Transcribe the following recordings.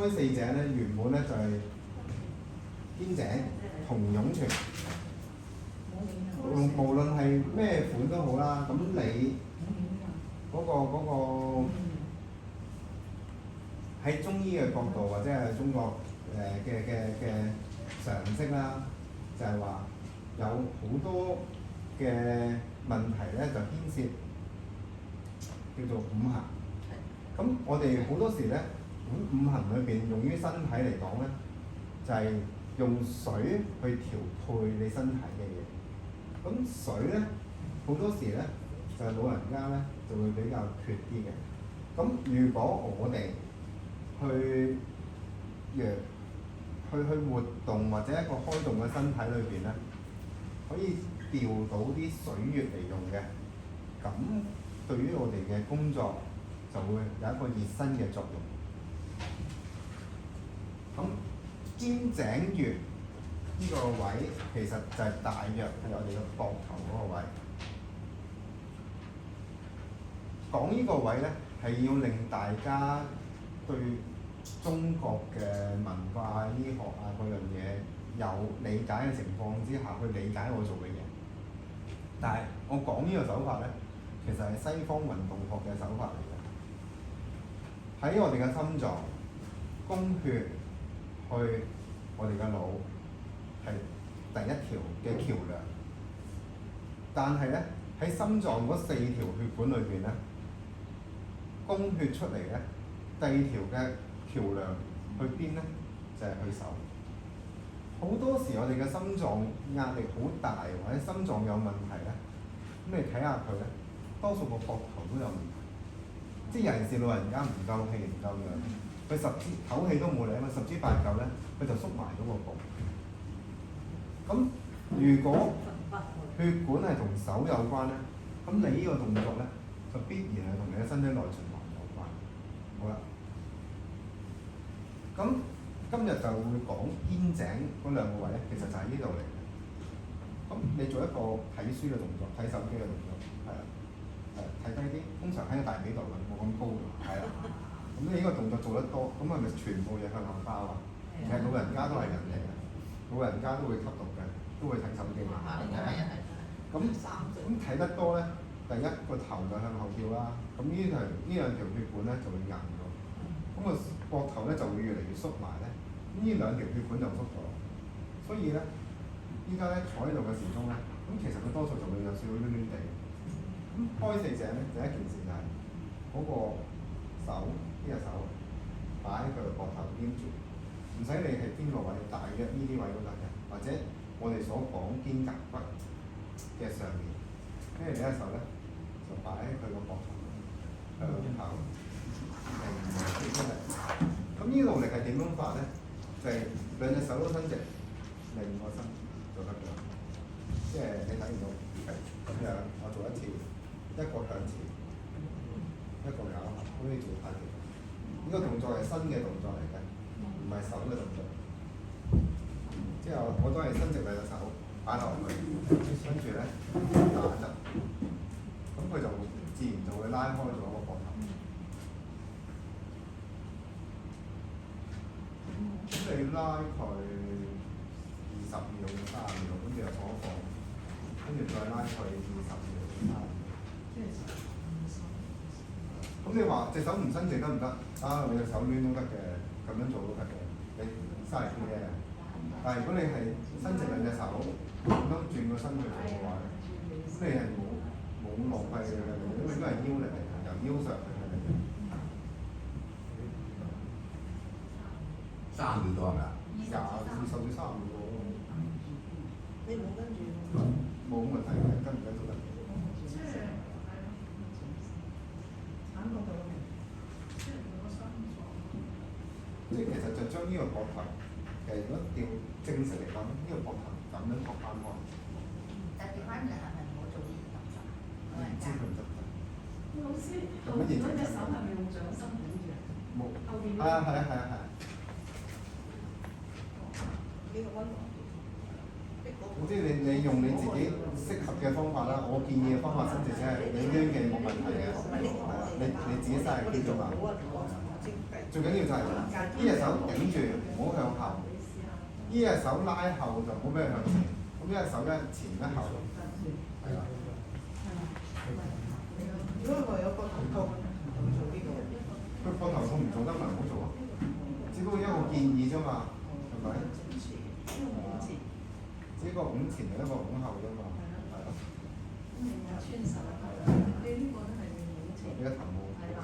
開四井咧原本咧就係肩井同湧泉，無論係咩款都好啦。咁你嗰個喺中醫嘅角度或者係中國嘅常識啦，就係話有好多嘅問題咧就牽涉叫做五行。咁我哋好多時咧，五行裏邊用於身體嚟講咧，就係用水去調配你身體嘅嘢。咁水咧好多時咧就係老人家咧就會比較缺啲嘅。咁如果我哋去活動或者一個開動嘅身體裏邊咧，可以調到啲水穴嚟用嘅，咁對於我哋嘅工作就會有一個熱身嘅作用。咁肩井穴呢個位其實就係大約係我哋嘅膊頭嗰個位。講呢個位咧係要令大家對中國嘅文化、醫學啊嗰樣嘢有理解嘅情況之下，去理解我做嘅嘢。但係我講呢個手法咧，其實係西方運動學嘅手法嚟嘅。喺我哋嘅心臟供血去我哋嘅腦係第一條嘅橋梁，但係咧喺心臟嗰4條血管裏邊咧，供血出嚟咧，第二條嘅橋梁去邊咧？就係去手。好多時我哋嘅心臟壓力好大，或者心臟有問題咧，咁你睇下佢咧，多數個膊頭都有問題。即係尤其是老人家唔夠氣唔夠氧，佢10支唞氣都冇力啊嘛，10支8嚿咧，佢就縮埋咗個膊。咁如果血管係同手有關咧，咁你呢個動作咧就必然係同你嘅身體內循環有關。好啦，咁今日就會講肩井嗰兩個位咧，其實就係呢度嚟嘅。咁你做一個睇書嘅動作，睇手機嘅動作，係啦，睇低啲，通常喺個大髀度嘅，冇咁高嘅，係啦。咁你呢個動作做得多，咁係咪全部嘢向後包啊？其實老人家都係人嚟嘅，老人家都會吸毒嘅，都會睇手機嘅。咁睇得多咧，第一個頭就向後跳啦，咁呢兩條血管咧就會硬咗，咁個膊頭咧就會越嚟越縮埋咧，呢兩條血管就縮咗，所以咧依家咧坐喺度嘅時鐘咧，咁其實佢多數就會有少少攣攣地。咁開四井咧，第一件事就係嗰個手呢隻手擺喺佢個膊頭黏住，唔使理係邊個位，大約呢啲位都得嘅，或者我哋所講肩胛骨嘅上面，跟住另一手咧就擺喺佢個膊頭向後平出嚟。咁呢個力係點樣發咧？就係兩隻手都伸直，另個身就得㗎。即係你睇唔到，係咁樣。我做一次，一個向前，一個咬合，好似做太極。呢個動作係新嘅動作嚟嘅，唔係手嘅動作。之後我都係伸直兩隻手擺落去，跟住咧打側，咁佢就自然就會拉開咗個膊頭。咁你拉佢20秒、30秒，跟住就放一放，跟住再拉佢20秒、30秒。咁你話隻手唔伸直得唔得？啊，你隻手攣都得嘅，咁樣做都得嘅，你嘥力啲啫。但係如果你係伸直兩隻手，咁樣轉個身去做嘅話咧，咁你係冇浪費嘅，因為都係腰力嚟嘅，由腰上去嘅。30秒多係咪啊20至30秒多。你冇跟住？冇問題嘅，跟唔跟都得。即係其實就將呢個膊頭，其實如果調正式嚟講，呢個膊頭咁樣托翻開。但調翻嚟係咪唔好做呢啲動作？唔知佢唔得唔得。老師，後邊嗰隻手係咪用掌心頂住啊？冇。後邊係啊係啊係啊係啊。呢個溫度。總之你用你自己適合嘅方法啦，我建議嘅方法伸直啫，你呢嘅冇問題嘅，係啦，你自己嘥力啲啫嘛。即最緊要就係呢隻手頂住，唔好向後；呢隻手拉後就唔好俾佢向前。咁呢隻手一前一後，係啦。如果我有個頭痛，做呢個。佢膊頭痛唔做得咪唔好做咯，只不過一個建議啫嘛，係咪？只不過拱前同一個拱後啫嘛，係咯。穿手你呢個都係要好似呢個頭冇，係啊，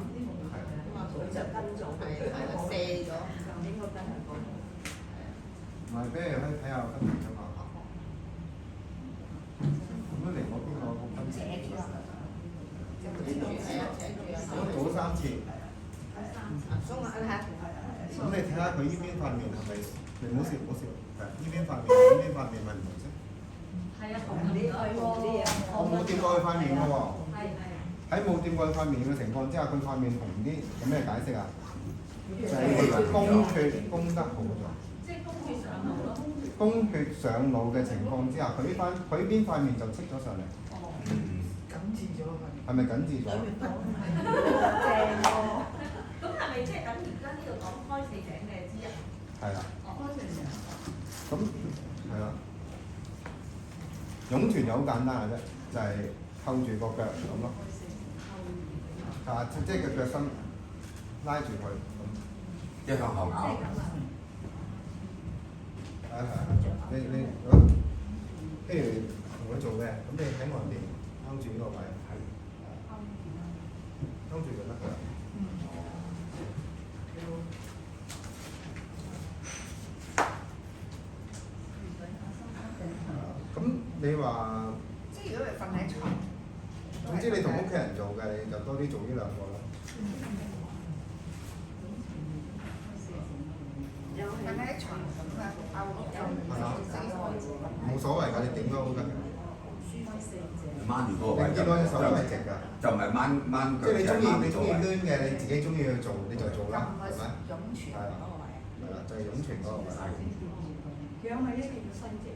佢就跟咗佢，射咗，應該跟係講。唔係俾你可以睇下分別啫嘛。咁樣嚟我邊個個分別？我做咗3次。鬆下啦。咁你睇下佢呢邊塊面係咪？你唔好笑，唔好笑。係呢邊塊面，呢邊塊面咪唔同啫。係啊，紅啲喎，我冇掂過佢塊面嘅喎。係。喺冇掂過佢塊面嘅情況之下，佢塊面紅啲，有咩解釋啊？就係供血供得好咗。即係供血上腦咯。供血上腦嘅情況之下，佢邊塊面就戚咗上嚟。緊緻咗佢。係咪緊緻咗？正喎。咁係咪即係等而家呢度講開四井嘅之一？係啦。開四井。咁係啦。湧泉就好簡單嘅啫，就係扣住個腳咁咯。啊，即係個腳心拉住佢咁。一向後咬。係你譬如同佢做嘅，咁你喺外邊勾住呢個位，勾住就得㗎啦。咁你話，即係如果佢瞓喺床，總之你同屋企人做嘅，你就多啲做呢兩個啦。瞓喺床咁啊，冇所謂㗎，你點都好得㗎。掹住嗰個位你見到隻手都係直㗎。就唔係掹即係你中意你中意攣攣嘅，你自己中意去做你就做啦，係咪？湧泉嗰個位。係啦，就係湧泉嗰個位。養係一定要伸直。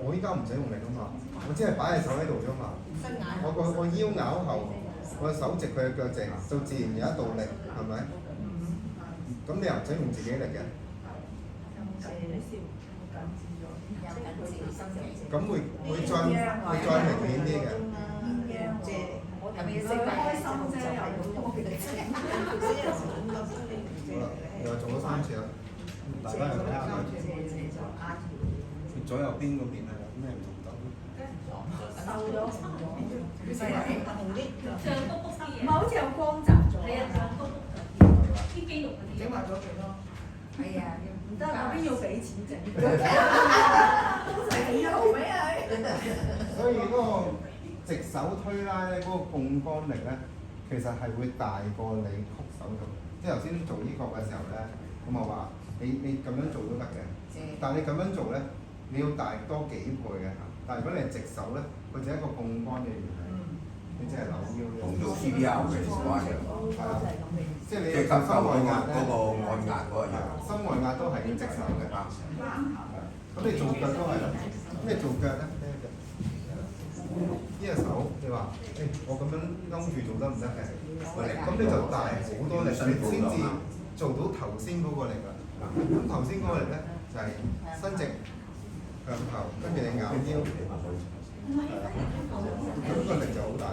我依家唔使用力㗎嘛，我只係擺隻手喺度啫嘛。我腰拗後，我手直佢嘅腳直，就自然有一道力，係咪？咁你又唔使用自己力嘅。咁會再明顯啲嘅。係咪要識開心啫，又好啦，又做咗3次啦，大家又睇下佢左右邊嗰邊係有咩唔同度？瘦咗紅咗，紅啲。脹卜卜啲嘢。唔係好似有光澤咗。係啊，脹卜卜嗰啲，啲肌肉嗰啲。整埋咗佢咯。係啊，唔得，嗰邊要俾錢整。所以嗰個直手推拉咧，嗰個槓桿力咧，其實係會大過你曲手做。即係頭先做呢個嘅時候咧，咁我話你咁樣做都得嘅，但係你咁樣做咧，你要大多幾倍嘅嚇。但係如果你係直手咧，佢就係一個槓桿嘅原理，你即係扭腰嘅。同做 CPR 嘅情況一樣。係啊，即係你即係心外壓咧，嗰個按壓嗰個樣。心外壓都係要直手嘅。咁你做腳都係啦，咁你做腳咧，呢隻手你話，我咁樣勾住做得唔得嘅？咁你就大好多力，你先至做到頭先嗰個力啦。咁頭先嗰個力咧就係伸直向後，跟住你咬腰，咁個力就好大。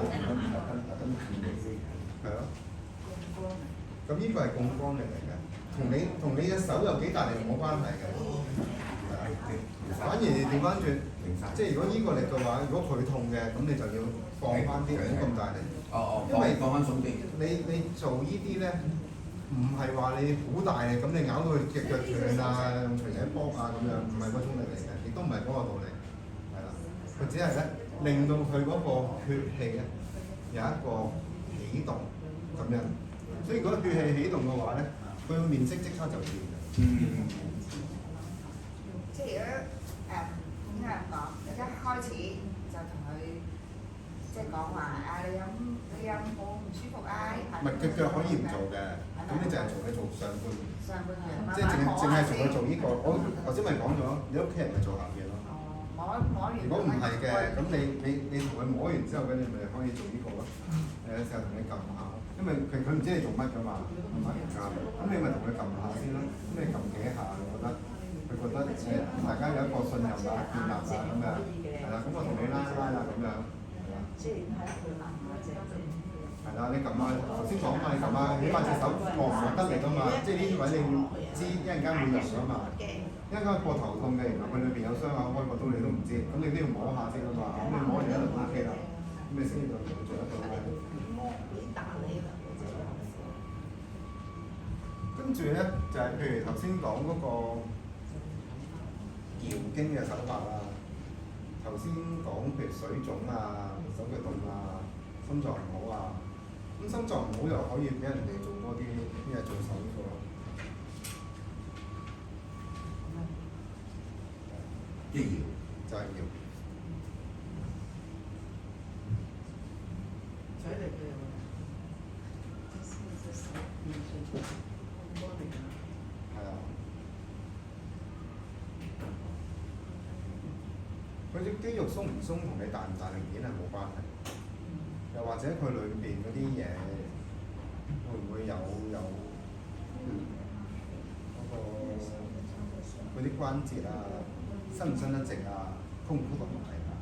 係咯。咁呢個係槓桿力嚟嘅，同你隻手有幾大力冇關係嘅。反而調翻轉，即係如果呢個力嘅話，如果佢痛嘅，咁你就要放翻啲，唔好咁大力。因為放翻鬆啲。你做呢啲咧，唔係話你好大力，咁你咬到佢隻腳斷啊，用錘仔剝啊咁樣，唔係嗰種力嚟嘅，亦都唔係嗰個道理，係啦。佢只係咧令到佢嗰個血氣咧有一個起動咁樣。所以如果血氣起動嘅話咧，佢個面色即刻就變嘅。即係如果點解咁講？一開始就同佢即係講話你有冇唔舒服啊？唔係隻腳可以唔做嘅，咁你就係做上半邊，上半即係淨係同佢做呢個。我頭先咪講咗，你屋企人咪做下邊咯。摸摸完。如果唔係嘅，咁你同佢摸完之後，咁你咪可以做呢個咯。有時候同你撳下，因為佢唔知你做乜㗎嘛，係咪？咁你咪同佢撳下先咯。咁你撳幾下，我覺得佢覺得大家有一個信任啦、建立啦咁樣，係啦。咁我同你拉啦咁樣，係啦。即係睇下佢難唔難啫。係啦，你撳下頭先講嘛，你撳下，起碼隻手落唔落得嚟㗎嘛，即係呢啲位你要知，一陣間會用㗎嘛。一陣間膊頭痛嘅，原來佢裏邊有傷口開過刀，你都唔知，咁你都要摸下先㗎嘛。咁你摸完一輪 OK 啦，咁你先至就做得到嘅。跟住咧就係、譬如頭先講嗰個搖經嘅手法啦，頭先講譬如水腫啊、手腳凍啊、心臟唔好啊，咁心臟唔好又可以俾人哋做多啲咩做手術咯。即搖就係搖。嘴嚟嘅。係啊。佢啲肌肉鬆唔鬆同你大唔大力件係冇關係，又或者佢裏邊嗰啲嘢會唔會有嗰啲關節啊，伸唔伸得直啊，箍唔箍得埋啊？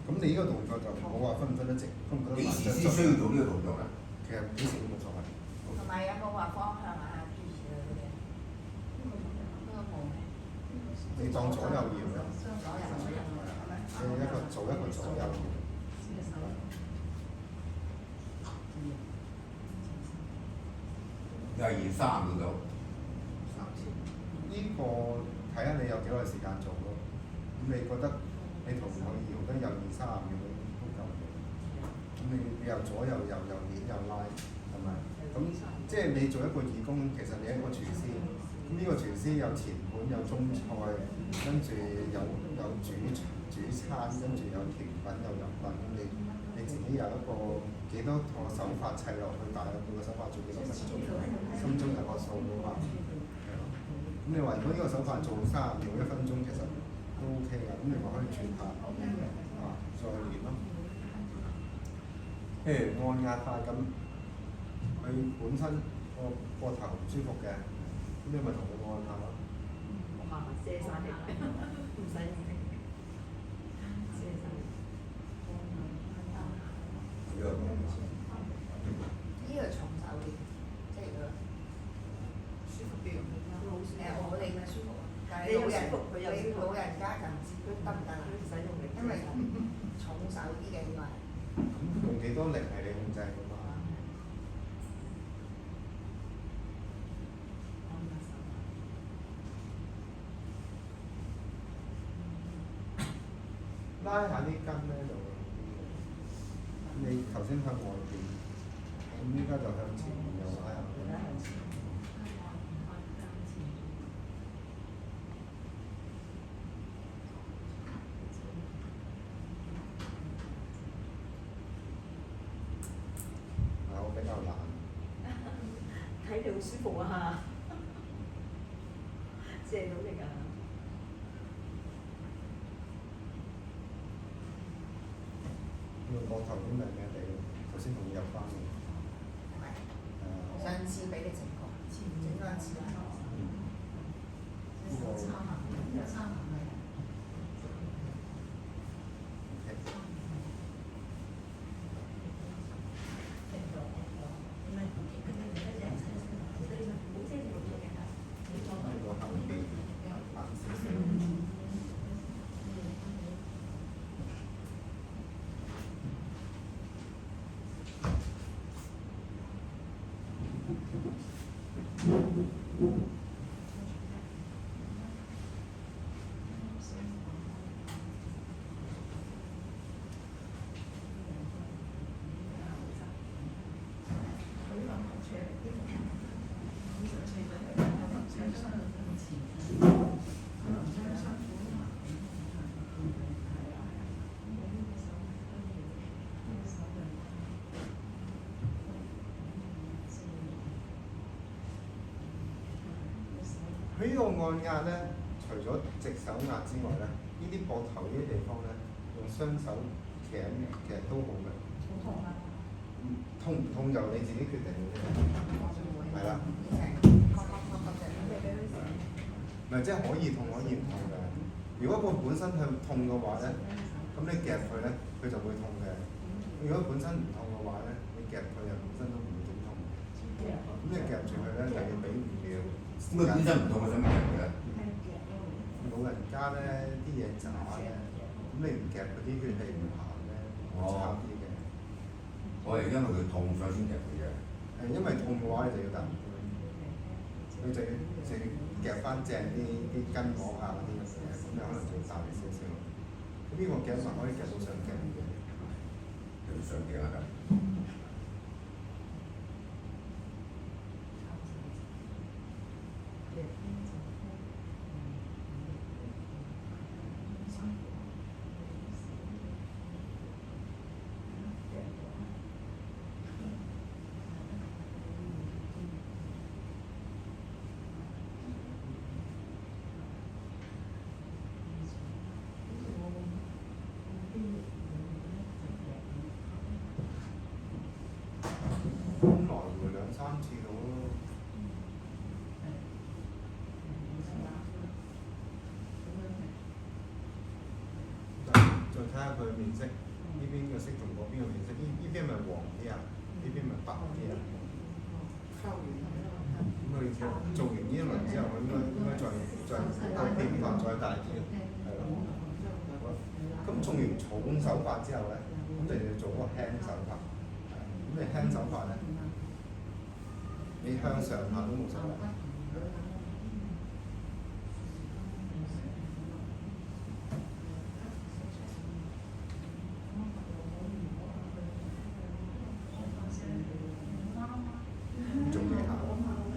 咁你呢個動作就唔好話分唔分得直，分唔分得埋。幾時先需要做呢個動作咧？其實幾時都冇所謂。同埋有冇話方向啊、諸如此類嗰啲？都冇。你當左右搖嘅，左右左右。你一個做一個左右搖。又係搖3秒到。呢個睇下你有幾耐時間做咯。咁你覺得你同佢搖得有20-30秒都夠嘅。咁你又左右又攣又拉，係咪？咁即係你做一個義工，其實你係一個廚師。咁呢個廚師有前盤有中菜，跟住有煮餐，跟住有甜品有飲品。你自己有一個幾多個手法砌落去，大約每個手法做幾多分鐘，心中有個數㗎嘛。咁你話如果呢個手法做30秒1分鐘，其實都 OK 㗎。咁你咪可以轉下再練咯。譬如按壓法咁，佢本身個膊頭唔舒服嘅，咁你咪同佢按下咯。卸晒力，唔使卸晒力。呢個呢個重手啲，即係個舒服啲。我哋咪舒服，但係你老人家就唔知得唔得啦，唔使用力，因為重手啲嘅呢個係。咁用幾多力係你控制㗎嘛？拉下啲筋咧就會好啲嘅。你頭先向外邊，咁依家就向前面又拉下佢。我比較懶。睇你好舒服啊！借到力啊！個膊頭都靚靚地，頭先同你入翻嘅。係咪？上次俾你整過，整多一次啦。呢個後邊慢少少。佢呢個按壓咧，除咗隻手壓之外咧，呢啲膊頭呢啲地方咧，用雙手夾其實都好嘅。好痛啊！痛唔痛就你自己決定嘅啫。係啦。唔係即係可以痛可以唔痛嘅。如果佢本身係痛嘅話咧，咁你夾佢咧，佢就會痛嘅。如果本身唔痛嘅話咧，你夾佢又本身都唔會點痛。咁你夾住佢咧，就要俾5秒。咁佢本身唔痛，我想問佢。老人家咧啲嘢渣咧，咁你唔夾佢啲血氣唔行咧，差啲嘅。我係因為佢痛所以先夾佢嘅。因為痛嘅話，你就要等佢就要夾翻正啲筋膜啊嗰啲咁嘅，咁你可能就要大力少少。咁呢個夾法可以夾到上頸嘅，叫上頸啊咁。咁來回2-3次到咯。再睇下佢面色，呢邊嘅色同嗰邊嘅面色，呢邊咪黃啲啊，呢邊咪白啲啊。咁佢做完呢一輪之後，佢應該再個變化再大啲，係咯。咁做完重手法之後咧，咁就要做嗰個輕手法。咁你輕手法咧，你向上下都冇所謂。做技巧，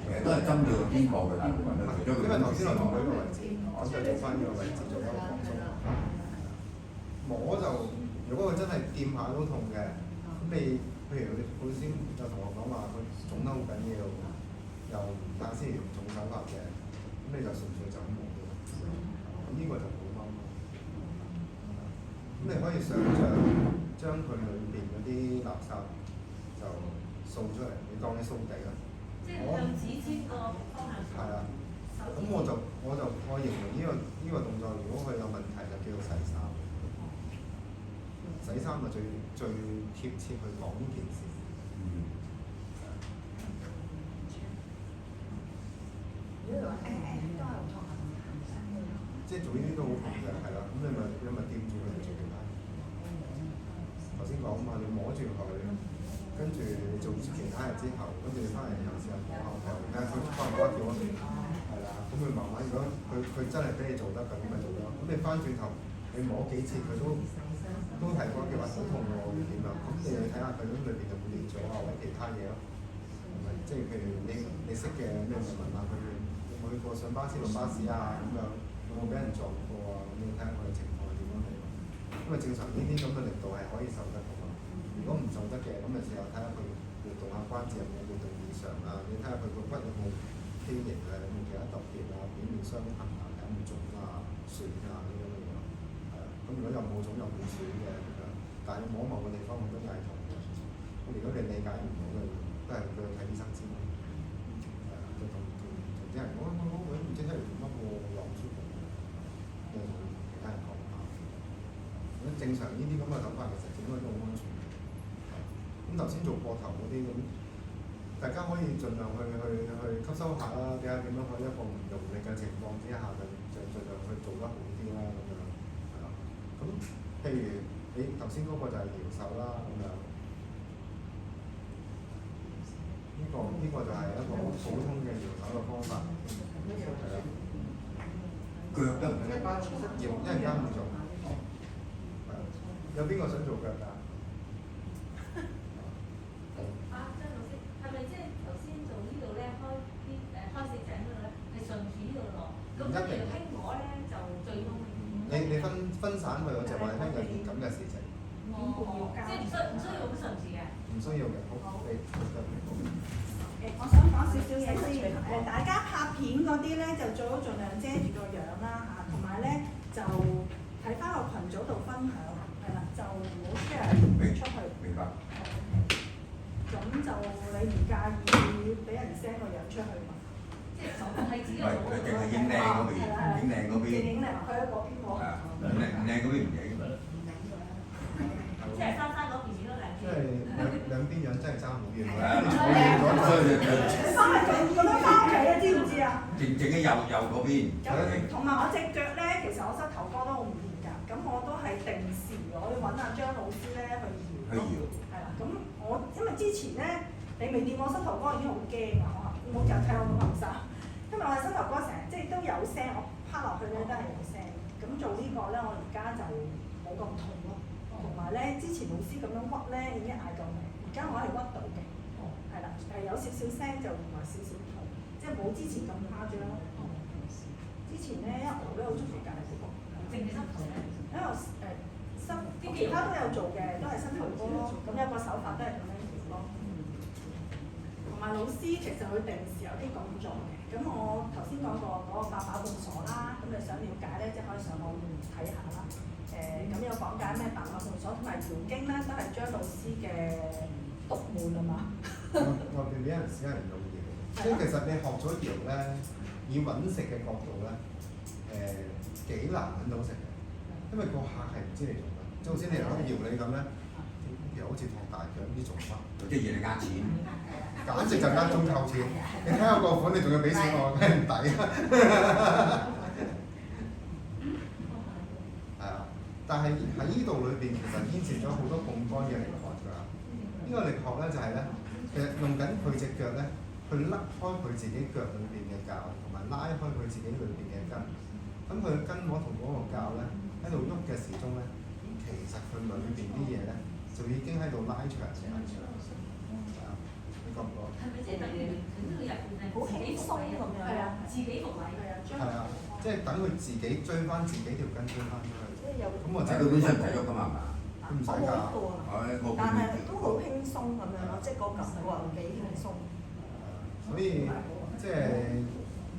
其實都係針對個肩膊嘅大部分啦，除咗佢因為頭先我同佢呢個位置，我就做翻呢個位置做一個放鬆。摸就，如果佢真係掂下都痛嘅，咁你譬如你頭先就同我講話佢腫得好緊要，又唔打先用重手法嘅，咁你就純粹就咁摸嘅，咁呢個就好啱。咁你可以想像將佢裏邊嗰啲垃圾就掃出嚟，你當你掃地啦。即係向指尖個方向。係啊。咁我形容呢個動作，如果佢有問題就叫做洗衫。洗衫就最貼切去講呢件事。即係做呢啲都好痛嘅，係啦。咁你咪掂住佢做其他。頭先講嘛，你摸住佢，跟住你做其他嘢之後，跟住你翻嚟又試下摸下佢，睇下佢翻唔翻叫我。係啦，咁佢慢慢如果佢真係俾你做得嘅，咁咪做咯。咁你翻轉頭，你摸幾次佢都係嗰句話好痛喎，要點啊？咁你去睇下佢咁裏邊有冇裂咗啊，或者其他嘢咯。係咪？即係譬如你識嘅，咁你咪問下佢有冇去過上巴士落巴士啊咁樣，有冇俾人撞過啊？咁你睇下佢嘅情況係點樣嚟。因為正常呢啲咁嘅力度係可以受得嘅嘛。如果唔受得嘅，咁咪試下睇下佢活動下關節有冇活動異常啊？你睇下佢個骨有冇畸形啊？有冇其他特別啊？表面傷痕啊？有冇腫啊、損啊呢啲咁嘅嘢。咁如果又冇腫又冇損嘅咁樣，但係你摸某個地方好多嘢係痛嘅。咁如果你理解唔到嘅，都係去睇醫生先咯。就同啲人講我唔知聽嚟做乜喎，又唔舒服。又同其他人講下。咁正常呢啲咁嘅手法其實應該都好安全。咁頭先做膊頭嗰啲咁，大家可以盡量去吸收下啦，睇下點樣去一個唔用力嘅情況之下，就盡量去做得好啲啦咁樣。咁譬如你頭先嗰個就係搖手啦咁樣，呢個就係一個好普通嘅搖手嘅方法，係啦。腳得唔得？搖一陣間會做，有邊個想做腳㗎？張老師，係咪即係頭先做呢度咧？開四井嗰度咧，係順住呢度落，咁跟住輕摸咧就最終。你分散去嗰隻話，你聽有件咁嘅事情。即係唔需要好順住嘅。唔需要嘅，好你。我想講少少嘢先。大家拍片嗰啲咧，就最好盡量遮住個樣啦嚇，同埋咧就組度分享，係啦，就唔好 share 出去。明白。咁就你唔介意俾人 send 個樣出去嘛？即係就係自己唔係，佢淨係影靚嗰邊，影靚嗰邊。影靚佢喺嗰邊喎。係啊，唔靚嗰邊唔影。即係珊珊嗰邊影都靚即係兩邊樣真係爭好遠係㗎。啊，所以你翻嚟咁樣翻屋企啊？知唔知啊？整喺右嗰邊。同埋我隻腳咧，其實我膝頭哥都好唔掂㗎，咁我都係定時我要揾阿張老師咧去搖。係啦，咁我因為之前咧你未掂我膝頭哥已經好驚啊，我冇人睇我咁後生，因為我膝頭哥成日即係都有聲，我趴落去咧都係有聲。咁做呢個咧，我而家就冇咁痛咯。同埋咧，之前老師咁樣屈咧已經嗌救命，而家我係屈到嘅，係啦，有少少聲就同埋少少痛，即係冇之前咁誇張咯。之前咧一熬咧好中意隔離嗰個，淨係膝頭咧，因為膝其他都有做嘅，都係膝頭哥咯。咁有個手法都係咁樣做咯。同埋老師其實佢定時有啲講座嘅，咁我頭先講過嗰個八把半鎖啦，咁你想了解咧，即係可以上網睇下啦。咁有講解咩白馬盤鎖同埋搖經咧，都係張老師嘅獨門啊嘛。我哋有陣時係用搖，即係其實你學咗搖咧，以揾食嘅角度咧，幾難揾到食嘅，因為個客係唔知你做乜，即係好似你嚟講搖你咁咧，又好似托大腳唔知做乜，即係嘢嚟呃錢。簡直就呃中扣錢。你睇下個款，你仲要俾錢我，梗係唔抵啊！但係喺呢度裏邊，其實牽涉咗好多槓桿嘅力學㗎。呢個力學咧就係咧，其實用緊佢隻腳咧，去甩開佢自己腳裏邊嘅臼，同埋拉開佢自己裏邊嘅筋。咁佢嘅筋膜同嗰個臼咧喺度喐嘅時鐘咧，其實佢裏邊啲嘢咧就已經喺度拉長嘅。係啊，你覺唔覺？係咪即係等於佢呢個入邊係好輕鬆咁樣。係啊，自己復位。係啊，即係等佢自己追翻自己條筋追翻出去。咁我但係佢本身唔使喐㗎嘛，係嘛？佢唔使㗎。但係都好輕鬆咁樣咯，即係個感覺幾輕鬆。所以即係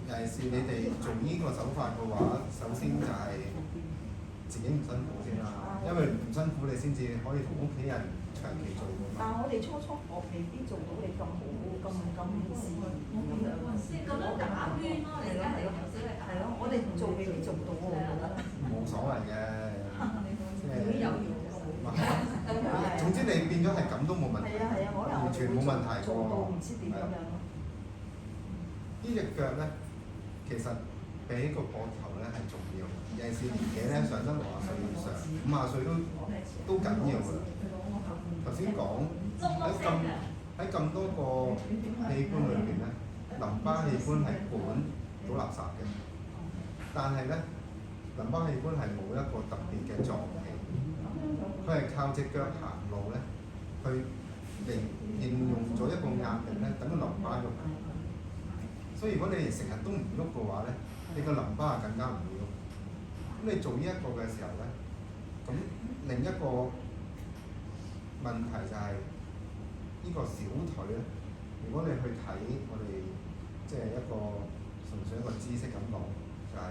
尤其是你哋做呢個手法嘅話，首先就係自己唔辛苦先啦，因為唔辛苦你先至可以同屋企人長期做㗎嘛。但係我哋初學未必做到你咁好，咁自然咁樣。即係咁樣打圈咯，你而家係頭先係打。係咯，我哋唔做未必做到喎，我覺得。冇所謂嘅，即係有總之你變咗係咁都冇問題，係啊，可能完全冇問題做到唔知點咁樣咯。呢隻腳咧，其實比起個膊頭咧係重要，尤其是年紀咧上得60歲以上，50歲都緊要㗎啦。頭先講喺咁多個器官裏邊咧，淋巴器官係管到垃圾嘅，但係咧淋巴器官係冇一個特別嘅臟器，佢係靠隻腳行路咧，去應用咗一個壓力咧，等個淋巴喐。所以如果你成日都唔喐嘅話咧，你個淋巴更加唔會喐。咁你做呢一個嘅時候咧，咁另一個問題就係呢個小腿咧。如果你去睇我哋即係一個純粹一個知識咁講，就係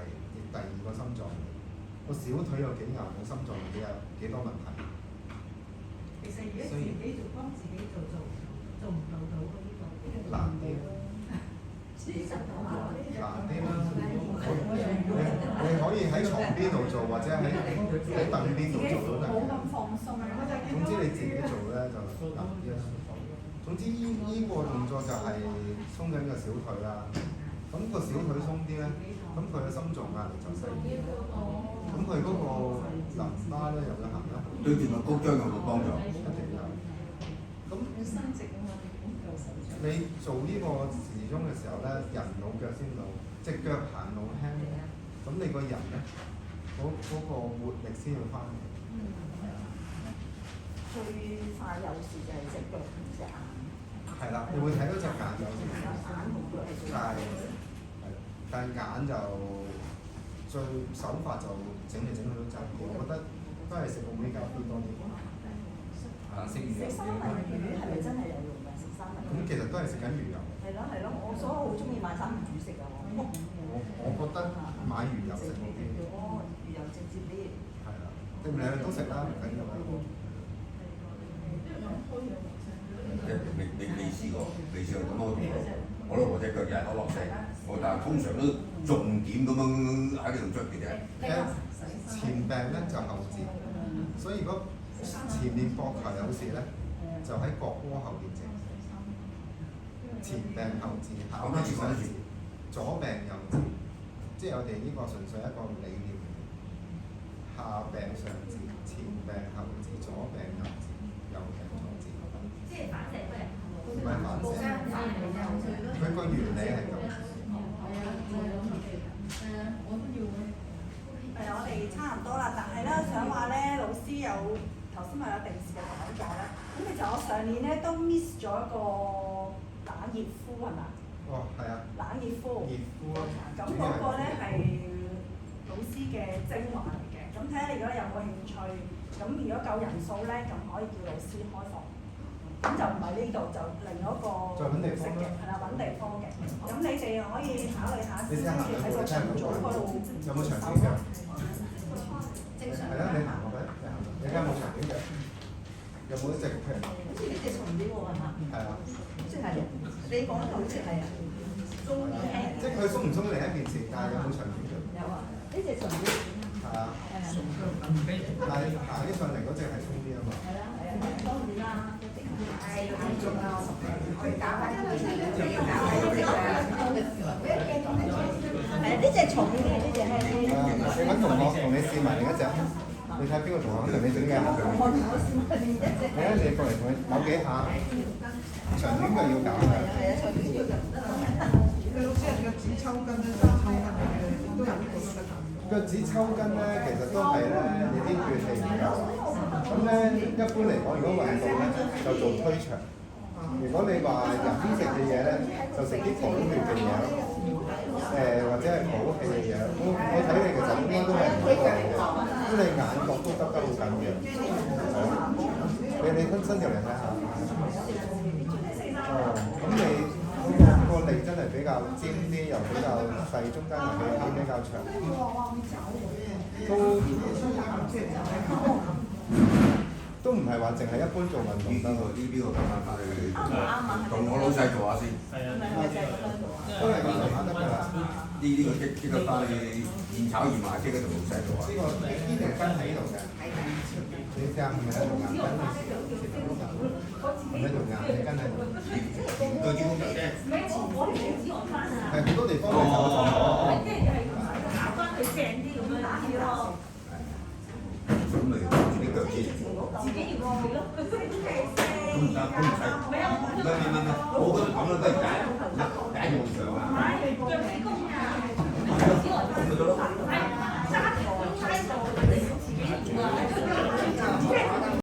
第二個心臟，個小腿有幾硬，個心臟有幾多問題。其實如果自己做幫自己做唔到嘅呢個難啲。難啲啦，你可以喺床邊度做，或者喺凳邊度做都得嘅。冇咁放鬆。總之你自己做咧就難啲啦。總之依個動作就係鬆緊個小腿啦。咁個小腿鬆啲咧，咁佢嘅心臟壓力就細啲。咁佢嗰個淋巴咧又會行得好。對住個高張有冇幫助？一定有。咁你做呢個時鐘嘅時候咧，人老腳先老，隻腳行路輕，咁你個人咧，嗰個活力先要翻嚟。最快有時就係隻腳同隻眼。係啦，你會睇到隻眼有時，但係眼就最手法就整嚟整去都就，我覺得都係食個美甲片多啲。食魚食三文魚係咪真係有用㗎？食三文魚。咁其實都係食緊魚油。係咯，所以我好中意買三文魚食啊！我覺得買魚油食好啲。哦，魚油直接啲。係啦。你唔兩樣都食啦，唔緊要啦。未試過，咁我老婆隻腳日日落石，但係通常都重點咁樣喺呢度捽嘅啫。前病咧就後治，所以如果前面膊頭有事咧，就喺膕窩後邊整。前病後治，後病上治，左病右治，即係我哋呢個純粹一個理念。下病上治，前病後治，左病右治，右病左治。即係反射咩？唔係反射，佢個原理係咁。係啊，我哋差唔多啦，但係咧想話咧，老師有頭先咪有定時嘅講座咧，咁其實我上年咧都 miss 咗一個冷熱敷係咪？哦，係啊。冷熱敷。熱敷啊。咁嗰個咧係老師嘅精華嚟嘅，咁睇下你如果有冇興趣，咁如果夠人數咧，咁可以叫老師開房。咁就唔係呢度，就另一個模式嘅，係啦，揾地方嘅。咁你哋可以考慮下先，跟住喺個群組嗰度有冇長短腳？係啊，你行過咩？你睇下有冇長短腳？有冇一隻譬如？好似你隻蟲啲喎，係嘛？係啊。即係你講得好似係啊。即係佢鬆唔鬆另一件事，但係有冇長短腳？有啊，呢隻蟲啲。係啊。但係行起上嚟嗰隻係鬆啲啊嘛。係啦，係啊，當然啦。係要做啊！我哋搞下呢隻係呢隻蟲嘅，呢隻係。你揾同學同你試埋另一隻，你睇邊個同學肯同你整嘅？你咧，你過嚟同佢扭幾下，長短腳要搞嘅。係啊，長短腳就唔得啦。佢老師人腳趾抽筋咧，都抽筋嘅，都有呢個得㗎。腳趾抽筋咧，其實都係咧，你啲血氣唔夠。咁咧，一般嚟講，如果運動咧，就做推長。如果你話飲食嘅嘢咧，就食啲補血嘅嘢咯。或者係補氣嘅嘢。我睇你其實應該都係唔錯嘅，咁你眼角都得好緊嘅。係啊，你伸條嚟睇下。哦，咁你個脷真係比較尖啲，又比較細，中間又比較長。都唔係話淨係一般做運動得喎。呢個咁樣翻去同我老細做下先。都係咁上下得㗎啦。呢個即刻翻去現炒現賣，即刻同老細做啊。呢條筋喺呢度嘅。你試下係咪喺度硬筋？係咪喺度硬嘅筋喺度？對住工作啫。係好多地方都有做。即係搞翻佢正啲咁樣打啲咯。咁咪啲腳趾。自己要落去咯。都唔得，都唔使。唔係，我覺得咁樣都係假。